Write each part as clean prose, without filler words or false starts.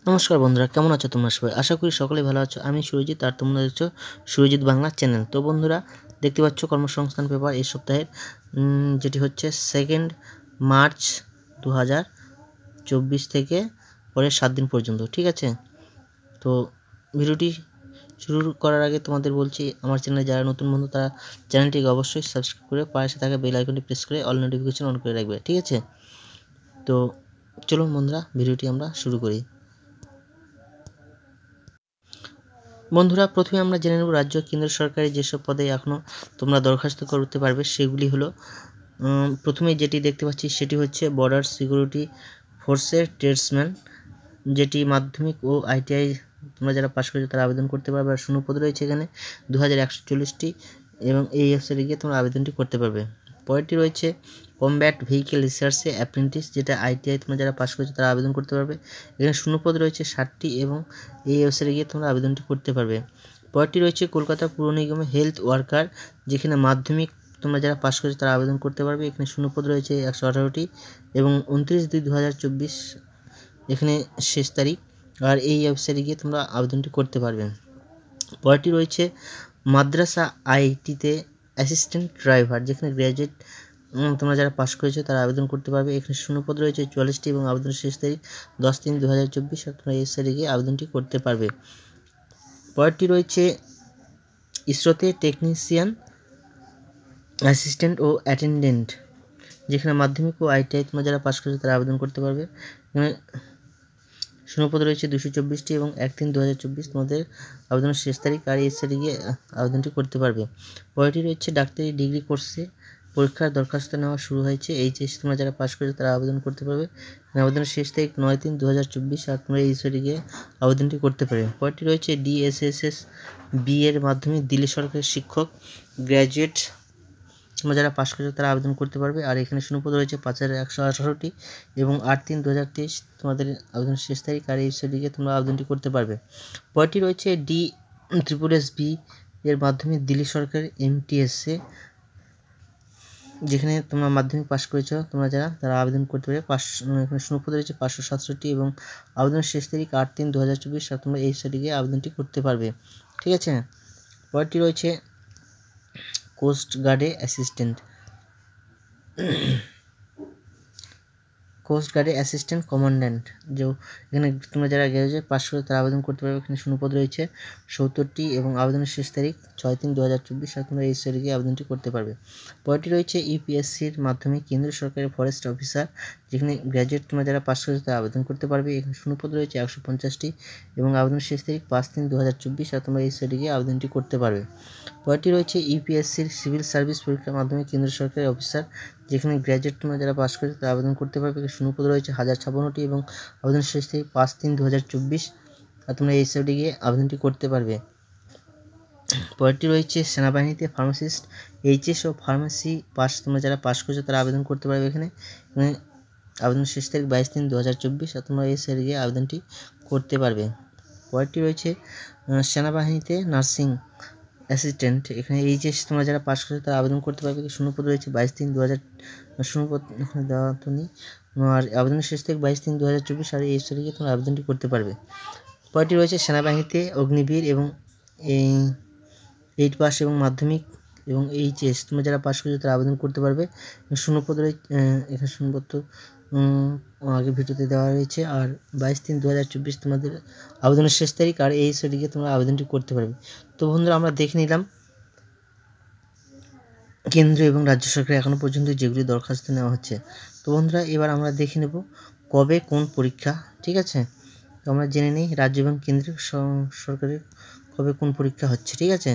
নমস্কার বন্ধুরা, কেমন আছো তোমরা সবাই? আশা করি সকলেই ভালো আছো। আমি সুরজিৎ, আর তোমরা দেখছো সুরজিৎ বাংলা চ্যানেল। তো বন্ধুরা, দেখতে পাচ্ছ কর্মসংস্থান পেপার এই সপ্তাহের যেটি হচ্ছে 2 মার্চ 2024 থেকে পরের 7 দিন পর্যন্ত। ঠিক আছে, তো ভিডিওটি শুরু করার আগে তোমাদের বলছি, আমার চ্যানেলে যারা নতুন বন্ধু তারা চ্যানেলটিকে অবশ্যই সাবস্ক্রাইব করে পাশে থাকা বেল আইকনটি প্রেস করে অল নোটিফিকেশন অন করে রাখবে। ঠিক আছে, তো চলুন বন্ধুরা, ভিডিওটি আমরা শুরু করি। বন্ধুরা, প্রথমে আমরা জেনে নেব রাজ্য কেন্দ্র সরকারি যেসব পদে এখনও তোমরা দরখাস্ত করতে পারবে সেগুলি হলো, প্রথমে যেটি দেখতে পাচ্ছি সেটি হচ্ছে বর্ডার সিকিউরিটি ফোর্সের ট্রেডসম্যান, যেটি মাধ্যমিক ও আইটিআই তোমরা যারা পাশ করেছো তারা আবেদন করতে পারবে। আর শূন্যপদ রয়েছে এখানে 2140টি, এবং এই ওয়েবসাইটে গিয়ে তোমরা আবেদনটি করতে পারবে। পরেরটি রয়েছে কমব্যাট ভেহিকেল রিসার্চে অ্যাপ্রেন্টিস, যেটা আইটিআই তোমরা যারা পাশ করেছো তারা আবেদন করতে পারবে। এখানে শূন্যপদ রয়েছে 60টি, এবং এই ওয়েবসাইটে গিয়ে তোমরা আবেদনটি করতে পারবে। পরেরটি রয়েছে কলকাতা পুর নিগমে হেলথ ওয়ার্কার, যেখানে মাধ্যমিক তোমরা যারা পাশ করেছো তারা আবেদন করতে পারবে। এখানে শূন্যপদ রয়েছে 118টি, এবং 29/2/2024 এখানে শেষ তারিখ। আর এই ওয়েবসাইটে গিয়ে তোমরা আবেদনটি করতে পারবে। পরেরটি রয়েছে মাদ্রাসা আইটিতে অ্যাসিস্ট্যান্ট ড্রাইভার, যেখানে গ্র্যাজুয়েট তোমরা যারা পাশ করেছো তারা আবেদন করতে পারবে। এখানে শূন্যপদ রয়েছে 44টি, এবং আবেদনের শেষ তারিখ 10/3/2024। তোমরা এই ওয়েবসাইটে গিয়ে আবেদনটি করতে পারবে। পরেরটি রয়েছে ইসরোতে টেকনিশিয়ান অ্যাসিস্ট্যান্ট ও অ্যাটেন্ডেন্ট, যেখানে মাধ্যমিক ও আইটিআই তোমরা যারা পাশ করেছো তারা আবেদন করতে পারবে। এখানে শূন্যপদ রয়েছে 224টি, এবং 1/3/2024 তোমাদের আবেদনের শেষ তারিখ। আর এই সাইটে গিয়ে আবেদনটি করতে পারবে। পরেরটি রয়েছে ডাক্তারি ডিগ্রি কোর্সে পরীক্ষার দরখাস্ত নেওয়া শুরু হয়েছে। এইচএস তোমরা যারা পাশ করেছো তারা আবেদন করতে পারবে। আবেদনের শেষ তারিখ 9/3/2024। আর তোমরা এই সাইটে গিয়ে আবেদনটি করতে পারবে। পরেরটি রয়েছে ডিএসএসএস বি এর মাধ্যমে দিল্লি সরকারের শিক্ষক গ্র্যাজুয়েট তোমরা যারা পাশ করেছো তারা আবেদন করতে পারবে। আর এখানে শূন্যপদ রয়েছে 5118টি, এবং 8/3/2023 তোমাদের আবেদনের শেষ তারিখ। আর এই ওয়েবসাইটে গিয়ে তোমরা আবেদনটি করতে পারবে। পরেরটি রয়েছে DSSS-B এর মাধ্যমে দিল্লি সরকারের MTSA, যেখানে তোমরা মাধ্যমিক পাশ করেছো তোমরা যারা তারা আবেদন করতে পারবে। এখানে শূন্যপদ রয়েছে 567টি, এবং আবেদনের শেষ তারিখ 8/3/2024। আর তোমরা এই ওয়েবসাইটে গিয়ে আবেদনটি করতে পারবে। ঠিক আছে, পরেরটি রয়েছে কোস্ট গার্ডে অ্যাসিস্ট্যান্ট কমান্ড্যান্ট, যে এখানে তোমরা যারা গ্র্যাজুয়েট পাশ করে তারা আবেদন করতে পারবে। এখানে শূন্যপদ রয়েছে 70টি, এবং আবেদনের শেষ তারিখ 6/3/2024। আর তোমরা এই সালে গিয়ে আবেদনটি করতে পারবে। পরেরটি রয়েছে ইউপিএসসির মাধ্যমে কেন্দ্রীয় সরকারের ফরেস্ট অফিসার, যেখানে গ্র্যাজুয়েট তোমরা যারা পাশ করেছো তারা আবেদন করতে পারবে। এখানে শূন্যপদ রয়েছে 150টি, এবং আবেদনের শেষ তারিখ 5/3/2024। আর তোমরা এই সাইটে গিয়ে আবেদনটি করতে পারবে। পরেরটি রয়েছে ইউপিএসসির সিভিল সার্ভিস পরীক্ষার মাধ্যমে কেন্দ্রীয় সরকারের অফিসার, যেখানে গ্র্যাজুয়েট তোমরা যারা পাশ করেছো তারা আবেদন করতে পারবে। শূন্যপদ রয়েছে 1056টি, এবং আবেদনের শেষ তারিখ 5/3/2024। আর তোমরা এই সাইটে গিয়ে আবেদনটি করতে পারবে। পরেরটি রয়েছে সেনাবাহিনীতে ফার্মাসিস্ট এইচএস ও ফার্মাসি পাস তোমরা যারা পাশ করেছো তারা আবেদন করতে পারবে। এখানে আবেদনের শেষ তারিখ 22/3/2024। আর তোমরা এই সাইটে গিয়ে আবেদনটি করতে পারবে। পরেরটি রয়েছে সেনাবাহিনীতে নার্সিং অ্যাসিস্ট্যান্ট, এখানে এইচএস তোমরা যারা পাশ করেছো তারা আবেদন করতে পারবে। শূন্যপদ রয়েছে 22/3/2000, শূন্যপদ দেওয়া তো নেই। আর আবেদনের শেষ তারিখ 22/3/2024। আর এই সাইটে গিয়ে তোমরা আবেদনটি করতে পারবে। পরেরটি রয়েছে সেনাবাহিনীতে অগ্নিবীর, এবং 8 পাস এবং মাধ্যমিক এবং এইচএস তোমরা যারা পাশ করেছো তারা আবেদন করতে পারবে। শূন্যপদ রয়েছে, এখানে শূন্যপদ আগে ভিডিওতে দেওয়া রয়েছে। আর 22/3/2024 তোমাদের আবেদনের শেষ তারিখ। আর এই সাইটে গিয়ে তোমরা আবেদনটি করতে পারবে। তো বন্ধুরা, আমরা দেখে নিলাম কেন্দ্র এবং রাজ্য সরকার এখনও পর্যন্ত যেগুলি দরখাস্ত নেওয়া হচ্ছে। তো বন্ধুরা, এবার আমরা দেখে নেব কবে কোন পরীক্ষা। ঠিক আছে, তো আমরা জেনে নিই রাজ্য এবং কেন্দ্রীয় সরকারের কবে কোন পরীক্ষা হচ্ছে। ঠিক আছে,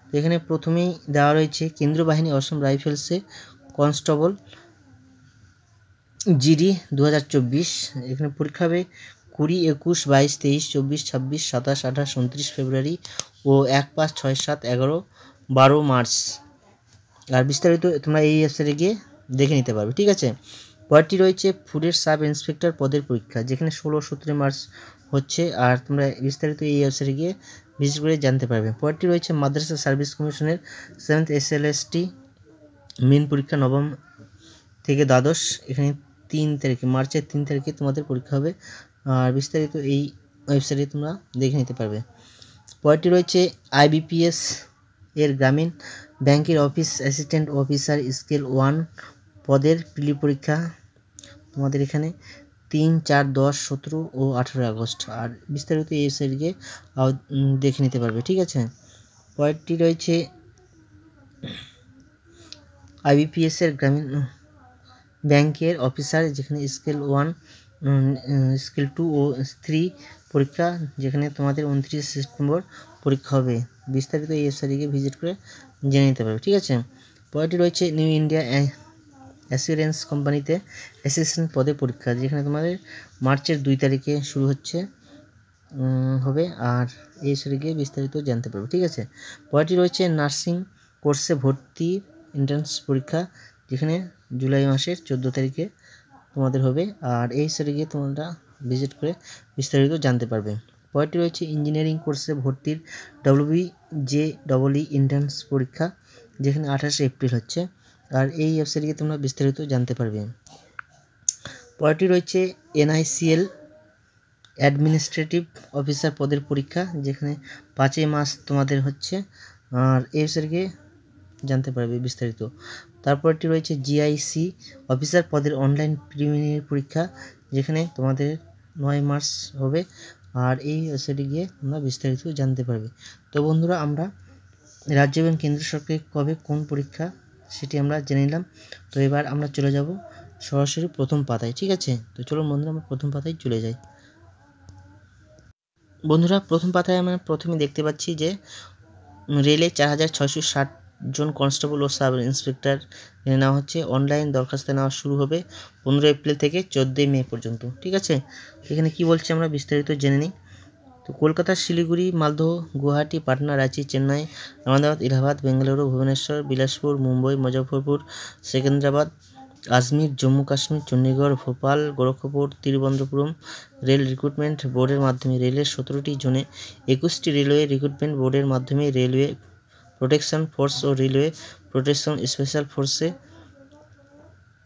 তো এখানে প্রথমেই দেওয়া রয়েছে কেন্দ্রীয় বাহিনী অসম রাইফেলসে কনস্টেবল জিডি 2024। এখানে পরীক্ষা হবে 20, 21, 22, 23, 24, 26, 27, 28, 29 ফেব্রুয়ারি ও 1, 5, 6, 7, 11, 12 মার্চ। আর বিস্তারিত তোমরা এই ওয়েবসাইটে গিয়ে দেখে নিতে পারবে। ঠিক আছে, পরেরটি রয়েছে ফুডের সাব ইন্সপেক্টর পদের পরীক্ষা, যেখানে 16-17 মার্চ হচ্ছে। আর তোমরা বিস্তারিত এই ওয়েবসাইটে গিয়ে ভিজিট করে জানতে পারবে। পরেরটি রয়েছে মাদ্রাসা সার্ভিস কমিশনের 7th SLST মেন পরীক্ষা 9ম থেকে দ্বাদশ, এখানে 3 তারিখে, মার্চের 3 তারিখে তোমাদের পরীক্ষা হবে। আর বিস্তারিত এই ওয়েবসাইটে তোমরা দেখে নিতে পারবে। পরেরটি রয়েছে IBPS এর গ্রামীণ ব্যাংকের অফিস অ্যাসিস্ট্যান্ট অফিসার স্কেল 1 পদের প্রিলি পরীক্ষা তোমাদের এখানে 3, 4, 10, 17 ও 18 আগস্ট। আর বিস্তারিত এই ওয়েবসাইটে গিয়ে দেখে নিতে পারবে, ঠিক আছে। পরেরটি রয়েছে IBPS এর গ্রামীণ ব্যাংকের অফিসার, যেখানে স্কেল 1, স্কেল 2 ও 3 পরীক্ষা, যেখানে তোমাদের 29 সেপ্টেম্বর পরীক্ষা হবে। বিস্তারিত এই ওয়েবসাইটে গিয়ে ভিজিট করে জেনে নিতে পারবে, ঠিক আছে। পরেরটি রয়েছে নিউ ইন্ডিয়া অ্যাসিওরেন্স কোম্পানিতে অ্যাসিস্ট্যান্ট পদে পরীক্ষা, যেখানে তোমাদের মার্চের 2 তারিখে শুরু হবে। আর এই ওয়েবসাইটে গিয়ে বিস্তারিত জানতে পারবে, ঠিক আছে। পরেরটি রয়েছে নার্সিং কোর্সে ভর্তি এন্ট্রান্স পরীক্ষা, যেখানে জুলাই মাসের 14 তারিখে তোমাদের হবে। আর এই ওয়েবসাইটে গিয়ে তোমরা ভিজিট করে বিস্তারিত জানতে পারবে। পরেরটি রয়েছে ইঞ্জিনিয়ারিং কোর্সে ভর্তির WJEE এন্ট্রান্স পরীক্ষা, যেখানে 28 এপ্রিল হচ্ছে। আর এই ওয়েবসাইটে গিয়ে তোমরা বিস্তারিত জানতে পারবে। পরেরটি রয়েছে NICL অ্যাডমিনিস্ট্রেটিভ অফিসার পদের পরীক্ষা, যেখানে 5 মার্চ তোমাদের হচ্ছে। আর এই ওয়েবসাইটে গিয়ে জানতে পারবে বিস্তারিত। তারপরটি রয়েছে GIC অফিসার পদের অনলাইন প্রিলিমিনারি পরীক্ষা, যেখানে তোমাদের 9 মার্চ হবে। আর এই ওয়েবসাইটে গিয়ে তোমরা বিস্তারিত জানতে পারবে। তো বন্ধুরা, আমরা রাজ্য এবং কেন্দ্র সরকারের কবে কোন পরীক্ষা সেটি আমরা জেনে নিলাম। তো এবার আমরা চলে যাব সরাসরি প্রথম পাতায়, ঠিক আছে। তো চলো বন্ধুরা, আমরা প্রথম পাতায় চলে যাই। বন্ধুরা, প্রথম পাতায় আমরা প্রথমে দেখতে পাচ্ছি যে রেলে 4660 জন কনস্টেবল ও সাব ইন্সপেক্টর নেওয়া হচ্ছে। অনলাইন দরখাস্ত নেওয়া শুরু হবে 15 এপ্রিল থেকে 14 মে পর্যন্ত, ঠিক আছে। এখানে কি বলছে আমরা বিস্তারিত জেনে নিই। তো কলকাতা, শিলিগুড়ি, মালদহ, গুয়াহাটি, পাটনা, রাঁচি, চেন্নাই, আহমেদাবাদ, এলাহাবাদ, বেঙ্গালুরু, ভুবনেশ্বর, বিলাসপুর, মুম্বই, মুজফ্ফরপুর, সেকেন্দ্রাবাদ, আজমির, জম্মু কাশ্মীর, চণ্ডীগড়, ভোপাল, গোরখপুর, তিরুবনন্তপুরম রেল রিক্রুটমেন্ট বোর্ডের মাধ্যমে রেলের 17টি জোনে 21টি রেলওয়ে রিক্রুটমেন্ট বোর্ডের মাধ্যমে রেলওয়ে প্রোটেকশন ফোর্স ও রেলওয়ে প্রোটেকশন স্পেশাল ফোর্সে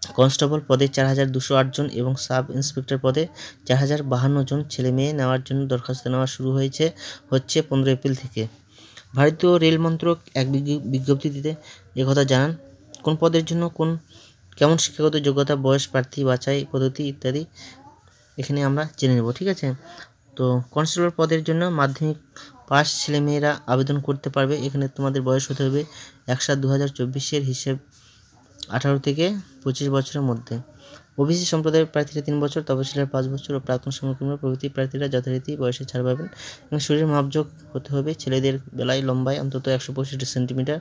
কনস্টেবল পদে 4208 জন এবং সাব ইন্সপেক্টর পদে 4052 জন ছেলে মেয়ে নেওয়ার জন্য দরখাস্ত নেওয়া শুরু হচ্ছে 15 এপ্রিল থেকে। ভারতীয় রেল মন্ত্রক এক বিজ্ঞপ্তিতে একথা জানান। কোন পদের জন্য কেমন শিক্ষাগত যোগ্যতা, বয়স, প্রার্থী বাছাই পদ্ধতি ইত্যাদি এখানে আমরা জেনে নেব, ঠিক আছে। তো কনস্টেবল পদের জন্য মাধ্যমিক পাস ছেলেমেয়েরা আবেদন করতে পারবে। এখানে তোমাদের বয়স হতে হবে 1/7/2024 হিসেব 18 থেকে 25 বছরের মধ্যে। ওবিসি সম্প্রদায়ের প্রার্থীরা 3 বছর, তপশিলীরা 5 বছর ও প্রাক্তন সমকর্মী প্রভৃতি প্রার্থীরা যথারীতি বয়সে ছাড় পাবেন। এবং শরীরের মাপযোগ হতে হবে ছেলেদের বেলায় লম্বায় অন্তত 165 সেন্টিমিটার,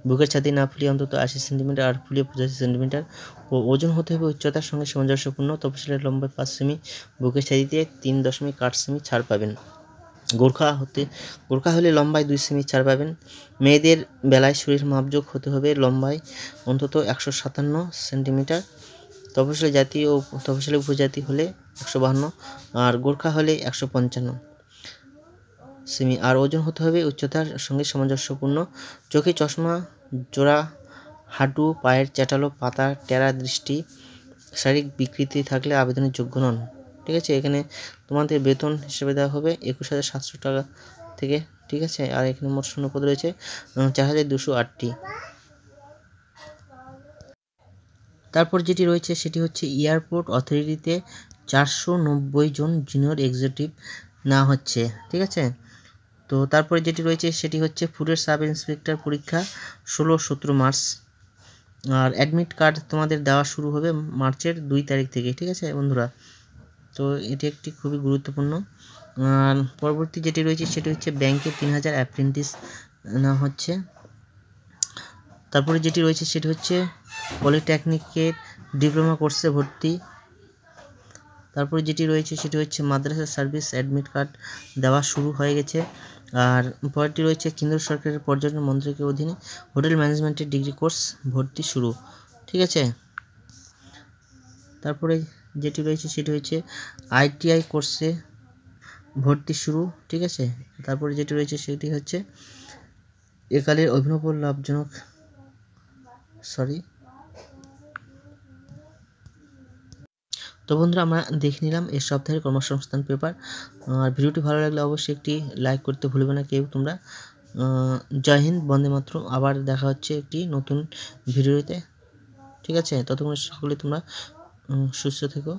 বুকের ছাতি না ফুলিয়ে অন্তত 80 সেন্টিমিটার আর ফুলিয়ে 85 সেন্টিমিটার ও ওজন হতে হবে উচ্চতার সঙ্গে সামঞ্জস্যপূর্ণ। তপশিলীর লম্বায় 5 সেমি, বুকের ছাতিতে 3.8 সেমি ছাড় পাবেন। গোর্খা হলে লম্বায় 2 সেমি ছাড় পাবেন। মেয়েদের বেলায় শরীর মাপযোগ হতে হবে লম্বায় অন্তত 157 সেন্টিমিটার, তপশিলি জাতি ও তপশিলি উপজাতি হলে 152 আর গোর্খা হলে 155 সেমি আর ওজন হতে হবে উচ্চতার সঙ্গে সামঞ্জস্যপূর্ণ। চোখে চশমা, জোড়া হাঁটু, পায়ের চ্যাটালো পাতা, টেরা দৃষ্টি, শারীরিক বিকৃতি থাকলে আবেদনের যোগ্য নন, ঠিক আছে। এখানে তোমাদের বেতন হিসেবে দেওয়া হবে 21,700 টাকা থেকে, ঠিক আছে। আর এখানে মোট শূন্যপদ রয়েছে 4208টি। তারপর যেটি রয়েছে সেটি হচ্ছে এয়ারপোর্ট অথরিটিতে 490 জন জুনিয়র এক্সিকিউটিভ নেওয়া হচ্ছে, ঠিক আছে। তো তারপরে যেটি রয়েছে সেটি হচ্ছে ফুডের সাব ইন্সপেক্টর পরীক্ষা 16-17 মার্চ। আর অ্যাডমিট কার্ড তোমাদের দেওয়া শুরু হবে মার্চের 2 তারিখ থেকে, ঠিক আছে বন্ধুরা। তো এটি একটি খুবই গুরুত্বপূর্ণ। আর পরবর্তী যেটি রয়েছে সেটি হচ্ছে ব্যাংকে 3000 অ্যাপ্রেন্টিস নেওয়া হচ্ছে। তারপরে যেটি রয়েছে সেটি হচ্ছে পলিটেকনিকের ডিপ্লোমা কোর্সে ভর্তি। তারপরে যেটি রয়েছে সেটি হচ্ছে মাদ্রাসা সার্ভিস অ্যাডমিট কার্ড দেওয়া শুরু হয়ে গেছে। আর পরেরটি রয়েছে কেন্দ্র সরকারের পর্যটন মন্ত্রকের অধীনে হোটেল ম্যানেজমেন্টের ডিগ্রি কোর্স ভর্তি শুরু, ঠিক আছে। তারপরে যেটি রয়েছে সেটি হচ্ছে ITI কোর্সে ভর্তি শুরু, ঠিক আছে। তারপরে যেটি রয়েছে সেটি হচ্ছে একালের অভিনব লাভজনক তো বন্ধুরা আমরা দেখে নিলাম এই সপ্তাহের কর্মসংস্থান পেপার। আর ভিডিওটি ভালো লাগলে অবশ্যই একটি লাইক করতে ভুলবে না কেউ তোমরা। জয় হিন্দ, বন্দে মাতরম। আবার দেখা হচ্ছে একটি নতুন ভিডিওতে, ঠিক আছে? ততক্ষণ সকলে তোমরা সুস্থ থেকো।